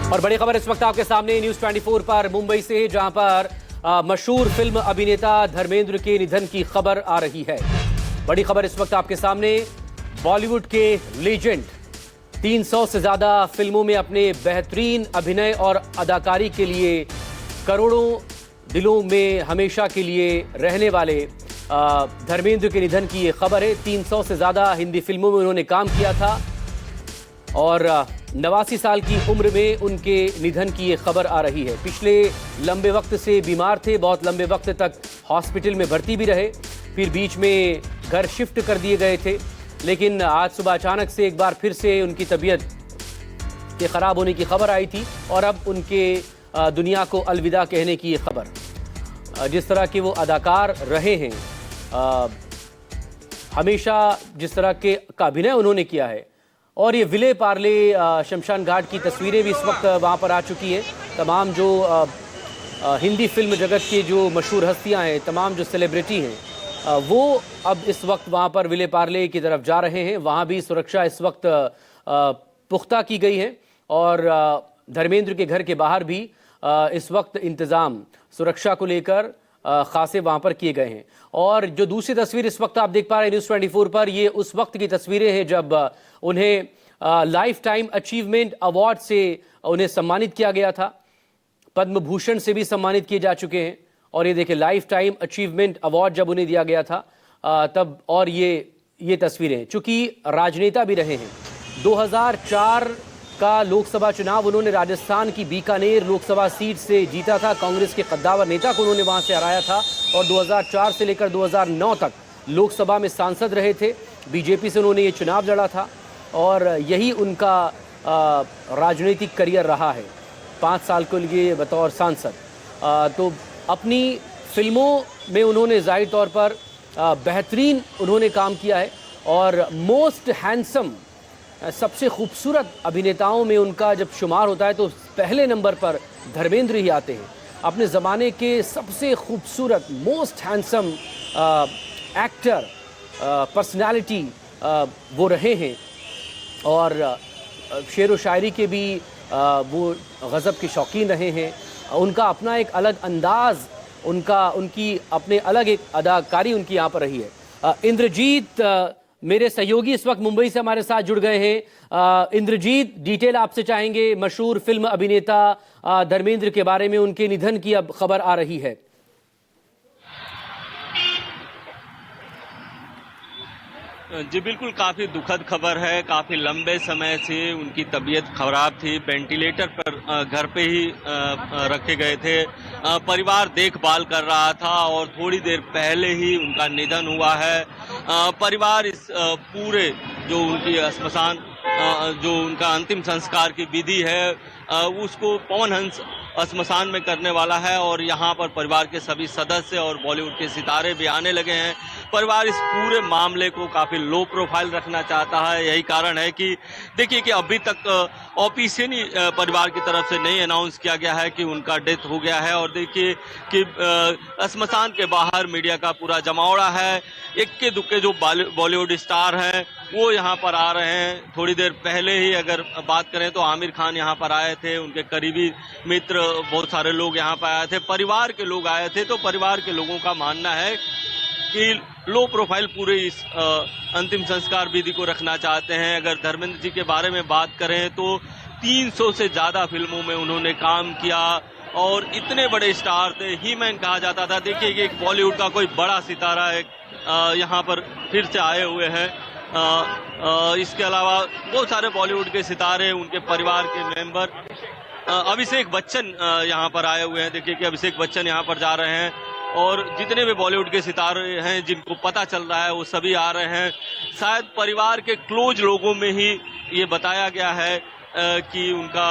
और बड़ी खबर इस वक्त आपके सामने न्यूज 24 पर मुंबई से, जहां पर मशहूर फिल्म अभिनेता धर्मेंद्र के निधन की खबर आ रही है। बड़ी खबर इस वक्त आपके सामने, बॉलीवुड के लीजेंड 300 से ज्यादा फिल्मों में अपने बेहतरीन अभिनय और अदाकारी के लिए करोड़ों दिलों में हमेशा के लिए रहने वाले धर्मेंद्र के निधन की ये खबर है। 300 से ज्यादा हिंदी फिल्मों में उन्होंने काम किया था और 89 साल की उम्र में उनके निधन की ये खबर आ रही है। पिछले लंबे वक्त से बीमार थे, बहुत लंबे वक्त तक हॉस्पिटल में भर्ती भी रहे, फिर बीच में घर शिफ्ट कर दिए गए थे, लेकिन आज सुबह अचानक से एक बार फिर से उनकी तबीयत के खराब होने की खबर आई थी और अब उनके दुनिया को अलविदा कहने की ये खबर। जिस तरह के वो अदाकार रहे हैं, हमेशा जिस तरह के का अभिनय उन्होंने किया है, और ये विले पार्ले शमशान घाट की तस्वीरें भी इस वक्त वहाँ पर आ चुकी हैं। तमाम जो हिंदी फिल्म जगत के जो मशहूर हस्तियाँ हैं, तमाम जो सेलिब्रिटी हैं, वो अब इस वक्त वहाँ पर विले पार्ले की तरफ जा रहे हैं। वहाँ भी सुरक्षा इस वक्त पुख्ता की गई है और धर्मेंद्र के घर के बाहर भी इस वक्त इंतज़ाम सुरक्षा को लेकर खासे वहाँ पर किए गए हैं। और जो दूसरी तस्वीर इस वक्त आप देख पा रहे हैं न्यूज़ 24 पर, ये उस वक्त की तस्वीरें हैं जब उन्हें लाइफ टाइम अचीवमेंट अवार्ड से उन्हें सम्मानित किया गया था। पद्म भूषण से भी सम्मानित किए जा चुके हैं और ये देखिए लाइफ टाइम अचीवमेंट अवार्ड जब उन्हें दिया गया था तब। और ये तस्वीरें, चूंकि राजनेता भी रहे हैं, 2004 का लोकसभा चुनाव उन्होंने राजस्थान की बीकानेर लोकसभा सीट से जीता था। कांग्रेस के कद्दावर नेता को उन्होंने वहां से हराया था और 2004 से लेकर 2009 तक लोकसभा में सांसद रहे थे। बीजेपी से उन्होंने ये चुनाव लड़ा था और यही उनका राजनीतिक करियर रहा है, 5 साल के लिए बतौर सांसद। तो अपनी फिल्मों में उन्होंने जाहिर तौर पर बेहतरीन उन्होंने काम किया है और मोस्ट हैंडसम, सबसे खूबसूरत अभिनेताओं में उनका जब शुमार होता है तो पहले नंबर पर धर्मेंद्र ही आते हैं। अपने ज़माने के सबसे खूबसूरत, मोस्ट हैंडसम एक्टर, पर्सनालिटी वो रहे हैं और शेर व शायरी के भी वो गज़ब के शौकीन रहे हैं। उनका अपना एक अलग अंदाज़, उनकी अपने अलग एक अदाकारी उनकी यहाँ पर रही है। इंद्रजीत मेरे सहयोगी इस वक्त मुंबई से हमारे साथ जुड़ गए हैं। इंद्रजीत, डिटेल आपसे चाहेंगे मशहूर फिल्म अभिनेता धर्मेंद्र के बारे में, उनके निधन की अब खबर आ रही है। जी बिल्कुल, काफ़ी दुखद खबर है। काफ़ी लंबे समय से उनकी तबीयत खराब थी, वेंटिलेटर पर घर पे ही रखे गए थे। परिवार देखभाल कर रहा था और थोड़ी देर पहले ही उनका निधन हुआ है। परिवार इस पूरे जो उनकी श्मशान, जो उनका अंतिम संस्कार की विधि है, उसको पवन हंस श्मशान में करने वाला है और यहाँ पर परिवार के सभी सदस्य और बॉलीवुड के सितारे भी आने लगे हैं। परिवार इस पूरे मामले को काफ़ी लो प्रोफाइल रखना चाहता है। यही कारण है कि देखिए कि अभी तक ऑफिशियली परिवार की तरफ से नहीं अनाउंस किया गया है कि उनका डेथ हो गया है। और देखिए कि श्मशान के बाहर मीडिया का पूरा जमावड़ा है। इक्के दुक्के जो बॉलीवुड स्टार हैं वो यहाँ पर आ रहे हैं। थोड़ी देर पहले ही अगर बात करें तो आमिर खान यहाँ पर आए थे, उनके करीबी मित्र, बहुत सारे लोग यहाँ पर आए थे, परिवार के लोग आए थे। तो परिवार के लोगों का मानना है कि लो प्रोफाइल पूरे इस अंतिम संस्कार विधि को रखना चाहते हैं। अगर धर्मेंद्र जी के बारे में बात करें तो 300 से ज़्यादा फिल्मों में उन्होंने काम किया और इतने बड़े स्टार थे, ही मैन कहा जाता था। देखिए कि एक बॉलीवुड का कोई बड़ा सितारा एक यहाँ पर फिर से आए हुए हैं। इसके अलावा बहुत सारे बॉलीवुड के सितारे, उनके परिवार के मेंबर, अभिषेक बच्चन यहाँ पर आए हुए हैं। देखिए कि अभिषेक बच्चन यहाँ पर जा रहे हैं और जितने भी बॉलीवुड के सितारे हैं जिनको पता चल रहा है वो सभी आ रहे हैं। शायद परिवार के क्लोज लोगों में ही ये बताया गया है कि उनका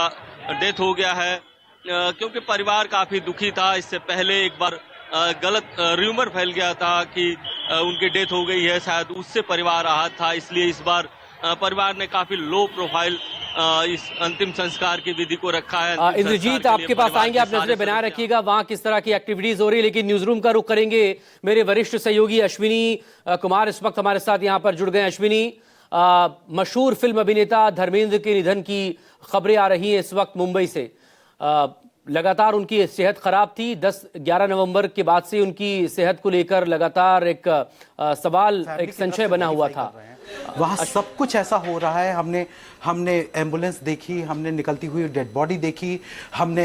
डेथ हो गया है, क्योंकि परिवार काफ़ी दुखी था। इससे पहले एक बार गलत र्यूमर फैल गया था कि उनकी डेथ हो गई है, शायद उससे परिवार आहत था। इसलिए इस बार परिवार ने काफी लो प्रोफाइल इस अंतिम संस्कार की विधि को रखा है। इंद्रजीत, आपके पास आएंगे, आप नजरें बनाए रखिएगा वहां किस तरह की एक्टिविटीज हो रही है। लेकिन न्यूज रूम का रुख करेंगे, मेरे वरिष्ठ सहयोगी अश्विनी कुमार इस वक्त हमारे साथ यहाँ पर जुड़ गए। अश्विनी, मशहूर फिल्म अभिनेता धर्मेंद्र के निधन की खबरें आ रही हैं इस वक्त मुंबई से। लगातार उनकी सेहत खराब थी। 10-11 नवंबर के बाद से उनकी सेहत को लेकर लगातार एक सवाल, एक संशय बना हुआ था। वहाँ सब कुछ ऐसा हो रहा है। हमने एम्बुलेंस देखी, हमने निकलती हुई डेड बॉडी देखी, हम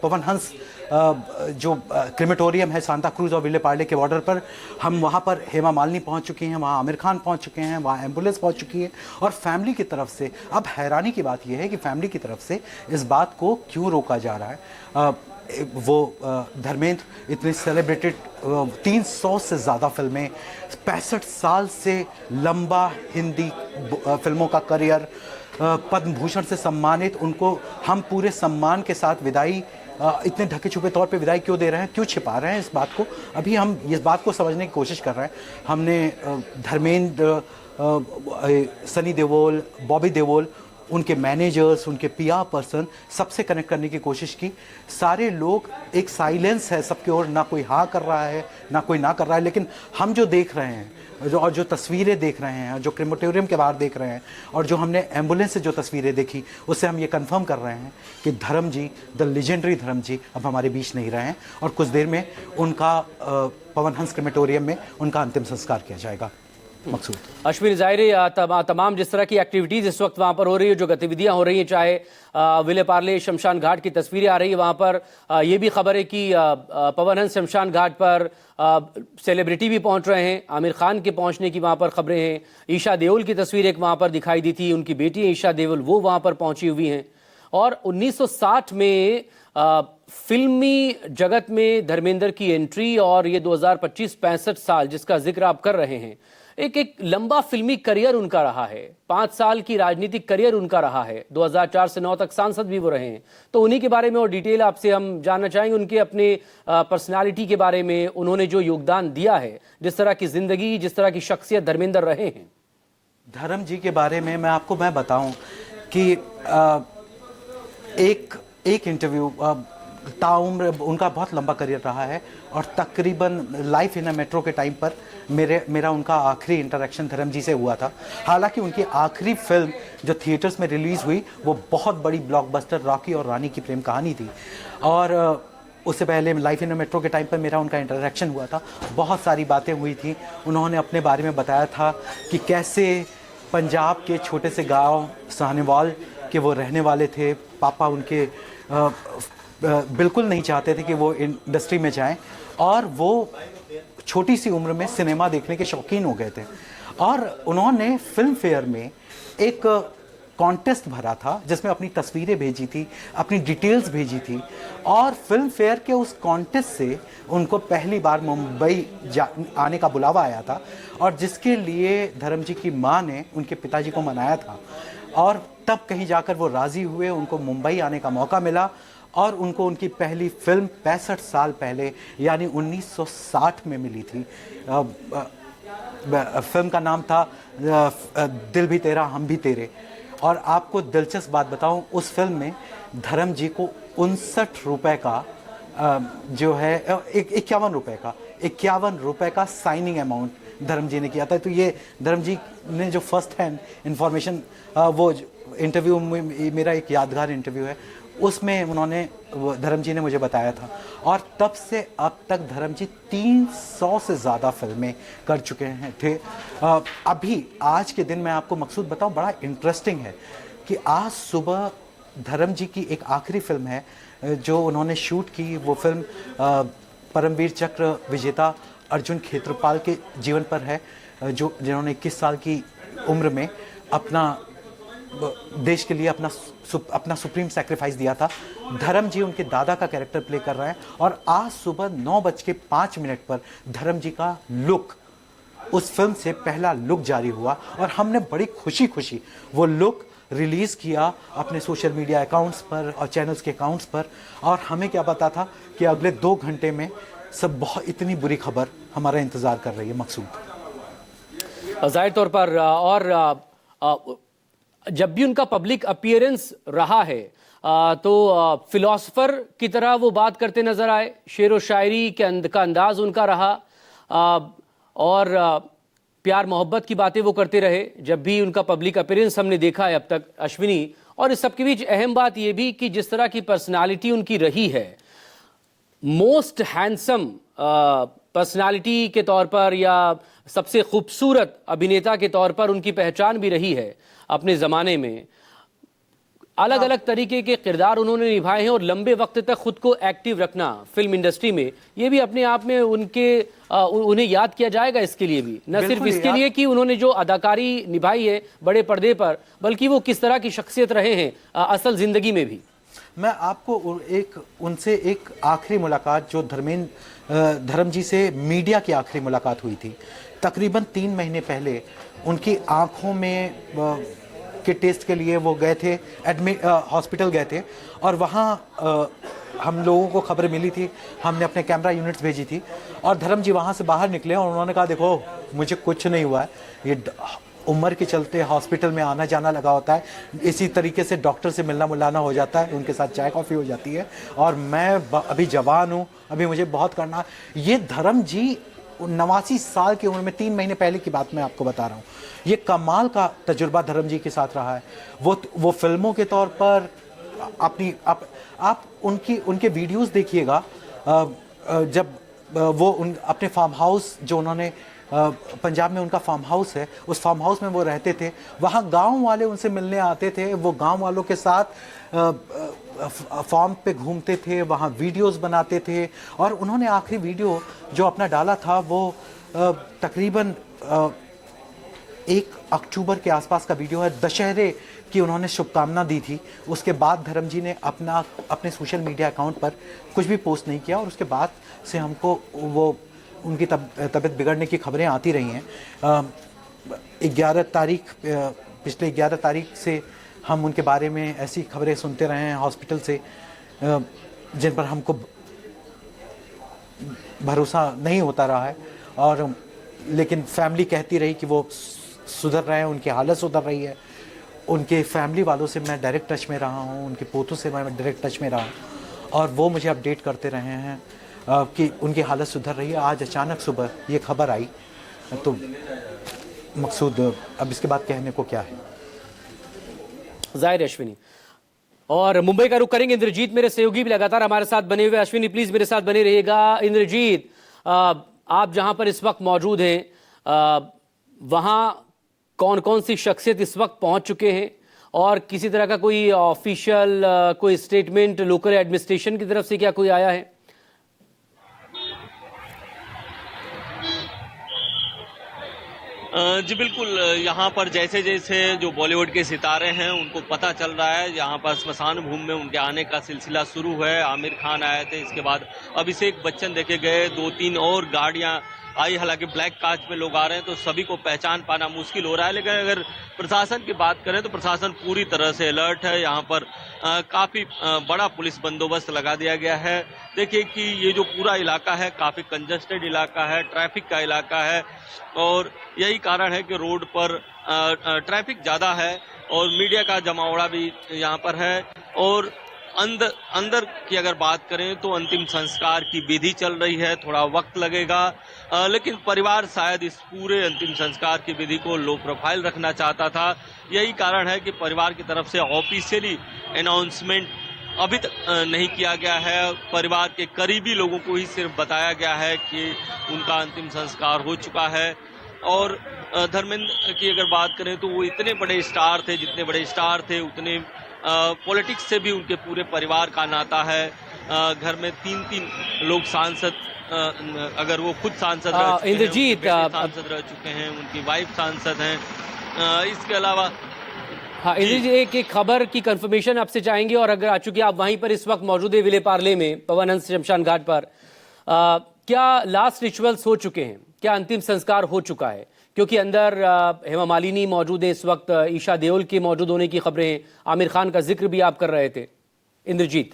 पवन हंस जो क्रिमेटोरियम है सांता क्रूज और विले पार्ले के बॉर्डर पर, हम वहाँ पर हेमा मालिनी पहुँच चुकी हैं, वहाँ आमिर खान पहुँच चुके हैं, वहाँ एम्बुलेंस पहुँच चुकी है। और फैमिली की तरफ से अब हैरानी की बात यह है कि फैमिली की तरफ से इस बात को क्यों रोका जा रहा है। वो धर्मेंद्र इतने सेलिब्रेटेड 300 से ज़्यादा फिल्में, 65 साल से लंबा हिंदी फिल्मों का करियर, पद्म भूषण से सम्मानित, उनको हम पूरे सम्मान के साथ विदाई, इतने ढके छुपे तौर पे विदाई क्यों दे रहे हैं, क्यों छिपा रहे हैं इस बात को। अभी हम इस बात को समझने की कोशिश कर रहे हैं। हमने धर्मेंद्र, सनी देओल, बॉबी देओल, उनके मैनेजर्स, उनके पीआर पर्सन, सबसे कनेक्ट करने की कोशिश की। सारे लोग, एक साइलेंस है सबके ओर, ना कोई हाँ कर रहा है ना कोई ना कर रहा है। लेकिन हम जो देख रहे हैं, जो तस्वीरें देख रहे हैं, जो क्रिमेटोरियम के बाहर देख रहे हैं, और जो हमने एम्बुलेंस से जो तस्वीरें देखी, उससे हम ये कंफर्म कर रहे हैं कि धर्म जी, द लेजेंडरी धर्म जी, अब हमारे बीच नहीं रहे हैं। और कुछ देर में उनका पवन हंस क्रिमेटोरियम में उनका अंतिम संस्कार किया जाएगा। मकसूद अश्विन, ज़ाहिर तमाम जिस तरह की एक्टिविटीज़ इस वक्त वहाँ पर हो रही है, जो गतिविधियाँ हो रही हैं, चाहे विले पार्ले शमशान घाट की तस्वीरें आ रही है वहाँ पर, ये भी खबर है कि पवन हंस शमशान घाट पर सेलिब्रिटी भी पहुँच रहे हैं। आमिर खान के पहुँचने की वहाँ पर खबरें हैं। ईशा देओल की तस्वीर एक वहाँ पर दिखाई दी थी, उनकी बेटी ईशा देओल, वो वहाँ पर पहुँची हुई हैं। और 1960 में फिल्मी जगत में धर्मेंद्र की एंट्री, और ये 2025 65 साल जिसका जिक्र आप कर रहे हैं, एक लंबा फिल्मी करियर उनका रहा है। 5 साल की राजनीतिक करियर उनका रहा है। 2004 से 9 तक सांसद भी वो रहे हैं। तो उन्हीं के बारे में और डिटेल आपसे हम जानना चाहेंगे, उनके अपने पर्सनालिटी के बारे में, उन्होंने जो योगदान दिया है, जिस तरह की जिंदगी, जिस तरह की शख्सियत धर्मेंद्र रहे हैं। धर्म जी के बारे में मैं बताऊं कि एक इंटरव्यू, ताउम्र उनका बहुत लंबा करियर रहा है, और तकरीबन लाइफ इन अ मेट्रो के टाइम पर मेरा उनका आखिरी इंटरेक्शन धर्म जी से हुआ था। हालांकि उनकी आखिरी फिल्म जो थिएटर्स में रिलीज़ हुई, वो बहुत बड़ी ब्लॉकबस्टर रॉकी और रानी की प्रेम कहानी थी। और उससे पहले लाइफ इन अ मेट्रो के टाइम पर मेरा उनका इंटरेक्शन हुआ था। बहुत सारी बातें हुई थी। उन्होंने अपने बारे में बताया था कि कैसे पंजाब के छोटे से गाँव साहनेवाल के वो रहने वाले थे। पापा उनके बिल्कुल नहीं चाहते थे कि वो इंडस्ट्री में जाएं, और वो छोटी सी उम्र में सिनेमा देखने के शौकीन हो गए थे। और उन्होंने फिल्म फेयर में एक कॉन्टेस्ट भरा था, जिसमें अपनी तस्वीरें भेजी थी, अपनी डिटेल्स भेजी थी, और फिल्म फेयर के उस कॉन्टेस्ट से उनको पहली बार मुंबई आने का बुलावा आया था, और जिसके लिए धर्म जी की माँ ने उनके पिताजी को मनाया था। और तब कहीं जाकर वो राज़ी हुए, उनको मुंबई आने का मौका मिला, और उनको उनकी पहली फिल्म 65 साल पहले यानी 1960 में मिली थी। फिल्म का नाम था दिल भी तेरा हम भी तेरे। और आपको दिलचस्प बात बताऊं, उस फिल्म में धर्म जी को 59 रुपये का जो है 51 रुपये का साइनिंग अमाउंट धर्म जी ने किया था। तो ये धर्म जी ने जो फर्स्ट हैंड इंफॉर्मेशन, वो इंटरव्यू मेरा एक यादगार इंटरव्यू है, उसमें उन्होंने, धर्म जी ने मुझे बताया था। और तब से अब तक धर्म जी 300 से ज़्यादा फिल्में कर चुके हैं थे। अभी आज के दिन मैं आपको मकसूद बताऊं, बड़ा इंटरेस्टिंग है कि आज सुबह धर्म जी की एक आखिरी फिल्म है जो उन्होंने शूट की। वो फिल्म परमवीर चक्र विजेता अर्जुन खेत्रपाल के जीवन पर है, जिन्होंने 21 साल की उम्र में अपना देश के लिए अपना सुप्रीम सैक्रिफाइस दिया था। धर्म जी उनके दादा का कैरेक्टर प्ले कर रहे हैं, और आज सुबह 9:05 पर धर्म जी का लुक, उस फिल्म से पहला लुक जारी हुआ, और हमने बड़ी खुशी वो लुक रिलीज़ किया अपने सोशल मीडिया अकाउंट्स पर और चैनल्स के अकाउंट्स पर। और हमें क्या पता था कि अगले 2 घंटे में बहुत इतनी बुरी खबर हमारा इंतज़ार कर रही है। मकसूद जाहिर तौर पर, और जब भी उनका पब्लिक अपीयरेंस रहा है, तो फिलोसफर की तरह वो बात करते नजर आए। शेर व शायरी का अंदाज उनका रहा, और प्यार मोहब्बत की बातें वो करते रहे जब भी उनका पब्लिक अपीयरेंस हमने देखा है अब तक अश्विनी। और इस सब के बीच अहम बात ये भी कि जिस तरह की पर्सनालिटी उनकी रही है, मोस्ट हैंडसम पर्सनालिटी के तौर पर या सबसे खूबसूरत अभिनेता के तौर पर उनकी पहचान भी रही है अपने ज़माने में। अलग अलग तरीके के किरदार उन्होंने निभाए हैं और लंबे वक्त तक खुद को एक्टिव रखना फिल्म इंडस्ट्री में, ये भी अपने आप में उन्हें याद किया जाएगा इसके लिए भी, न सिर्फ इसके लिए कि उन्होंने जो अदाकारी निभाई है बड़े पर्दे पर, बल्कि वो किस तरह की शख्सियत रहे हैं असल जिंदगी में भी। मैं आपको उनसे एक आखिरी मुलाकात जो धर्म जी से मीडिया की आखिरी मुलाकात हुई थी, तकरीबन 3 महीने पहले उनकी आंखों में के टेस्ट के लिए वो गए थे, हॉस्पिटल गए थे और वहाँ हम लोगों को खबर मिली थी, हमने अपने कैमरा यूनिट्स भेजी थी और धर्म जी वहाँ से बाहर निकले और उन्होंने कहा देखो मुझे कुछ नहीं हुआ है, ये उम्र के चलते हॉस्पिटल में आना जाना लगा होता है, इसी तरीके से डॉक्टर से मिलना मुलाना हो जाता है, उनके साथ चाय कॉफ़ी हो जाती है और मैं अभी जवान हूँ, अभी मुझे बहुत करना। ये धर्म जी 89 साल की उम्र में 3 महीने पहले की बात मैं आपको बता रहा हूँ। ये कमाल का तजुर्बा धर्म जी के साथ रहा है। वो फिल्मों के तौर पर आप उनके वीडियोस देखिएगा, जब वो अपने फार्म हाउस जो उन्होंने पंजाब में उनका फार्म हाउस है, उस फार्म हाउस में वो रहते थे, वहाँ गांव वाले उनसे मिलने आते थे, वो गांव वालों के साथ फार्म पे घूमते थे, वहाँ वीडियोस बनाते थे और उन्होंने आखिरी वीडियो जो अपना डाला था वो तकरीबन 1 अक्टूबर के आसपास का वीडियो है, दशहरे की उन्होंने शुभकामना दी थी। उसके बाद धर्म जी ने अपने सोशल मीडिया अकाउंट पर कुछ भी पोस्ट नहीं किया और उसके बाद से हमको वो उनकी तबीयत बिगड़ने की खबरें आती रही हैं। 11 तारीख पिछले 11 तारीख से हम उनके बारे में ऐसी खबरें सुनते रहे हैं हॉस्पिटल से, जिन पर हमको भरोसा नहीं होता रहा है और लेकिन फैमिली कहती रही कि वो सुधर रहे हैं, उनकी हालत सुधर रही है। उनके फैमिली वालों से मैं डायरेक्ट टच में रहा हूँ, उनके पोतों से मैं डायरेक्ट टच में रहा और वो मुझे अपडेट करते रहे हैं कि उनकी हालत सुधर रही है। आज अचानक सुबह ये खबर आई तो मकसूद अब इसके बाद कहने को क्या है। जाहिर अश्विनी, और मुंबई का रुख करेंगे। इंद्रजीत मेरे सहयोगी भी लगातार हमारे साथ बने हुए। अश्विनी प्लीज मेरे साथ बने रहिएगा। इंद्रजीत, आप जहां पर इस वक्त मौजूद हैं, वहां कौन कौन सी शख्सियत इस वक्त पहुंच चुके हैं और किसी तरह का कोई ऑफिशियल कोई स्टेटमेंट लोकल एडमिनिस्ट्रेशन की तरफ से क्या कोई आया है? जी बिल्कुल, यहाँ पर जैसे जैसे जो बॉलीवुड के सितारे हैं उनको पता चल रहा है, यहाँ पर स्मशान भूमि में उनके आने का सिलसिला शुरू है। आमिर खान आए थे, इसके बाद अभिषेक बच्चन देखे गए, 2-3 और गाड़ियां आई, हालांकि ब्लैक काच में लोग आ रहे हैं तो सभी को पहचान पाना मुश्किल हो रहा है। लेकिन अगर प्रशासन की बात करें तो प्रशासन पूरी तरह से अलर्ट है। यहाँ पर काफी बड़ा पुलिस बंदोबस्त लगा दिया गया है। देखिए कि ये जो पूरा इलाका है काफी कंजस्टेड इलाका है, ट्रैफिक का इलाका है और यही कारण है कि रोड पर ट्रैफिक ज्यादा है और मीडिया का जमावड़ा भी यहाँ पर है। और अंदर की अगर बात करें तो अंतिम संस्कार की विधि चल रही है, थोड़ा वक्त लगेगा, लेकिन परिवार शायद इस पूरे अंतिम संस्कार की विधि को लो प्रोफाइल रखना चाहता था। यही कारण है कि परिवार की तरफ से ऑफिशियली अनाउंसमेंट अभी तक नहीं किया गया है। परिवार के करीबी लोगों को ही सिर्फ बताया गया है कि उनका अंतिम संस्कार हो चुका है। और धर्मेंद्र की अगर बात करें तो वो इतने बड़े स्टार थे, जितने बड़े स्टार थे उतने पॉलिटिक्स से भी उनके पूरे परिवार का नाता है। घर में 3-3 लोग सांसद, अगर वो खुद सांसद रह चुके हैं, इंद्रजीत सांसद रह चुके हैं, उनकी वाइफ सांसद हैं। इसके अलावा हाँ इंद्रजीत, एक खबर की कंफर्मेशन आपसे चाहेंगे और अगर आ चुकी आप वहीं पर इस वक्त मौजूद है विले पार्ले में पवन हंस शमशान घाट पर, क्या लास्ट रिचुअल्स हो चुके हैं? क्या अंतिम संस्कार हो चुका है? क्योंकि अंदर हेमा मालिनी मौजूद है इस वक्त, ईशा देओल के मौजूद होने की खबरें हैं, आमिर खान का जिक्र भी आप कर रहे थे। इंद्रजीत,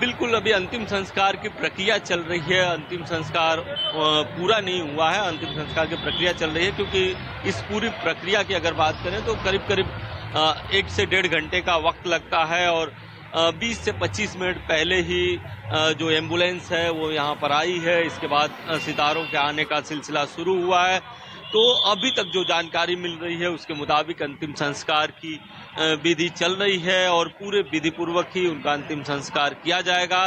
बिल्कुल अभी अंतिम संस्कार की प्रक्रिया चल रही है। अंतिम संस्कार पूरा नहीं हुआ है, अंतिम संस्कार की प्रक्रिया चल रही है क्योंकि इस पूरी प्रक्रिया की अगर बात करें तो करीब करीब 1 से 1.5 घंटे का वक्त लगता है और 20 से 25 मिनट पहले ही जो एम्बुलेंस है वो यहाँ पर आई है। इसके बाद सितारों के आने का सिलसिला शुरू हुआ है। तो अभी तक जो जानकारी मिल रही है उसके मुताबिक अंतिम संस्कार की विधि चल रही है और पूरे विधि पूर्वक ही उनका अंतिम संस्कार किया जाएगा।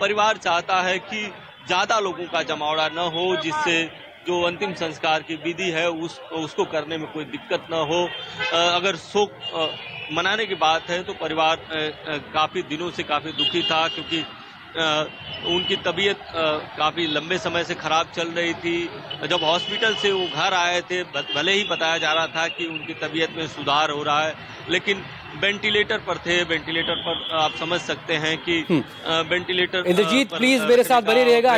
परिवार चाहता है कि ज्यादा लोगों का जमावड़ा न हो, जिससे जो अंतिम संस्कार की विधि है उसको करने में कोई दिक्कत न हो। अगर शोक मनाने की बात है तो परिवार काफी दिनों से काफी दुखी था, क्योंकि उनकी तबीयत काफी लंबे समय से खराब चल रही थी। जब हॉस्पिटल से वो घर आए थे, भले ही बताया जा रहा था कि उनकी तबीयत में सुधार हो रहा है, लेकिन वेंटिलेटर पर थे। वेंटिलेटर पर आप समझ सकते हैं कि वेंटिलेटर इंद्रजीत प्लीज मेरे साथ बने रहिएगा।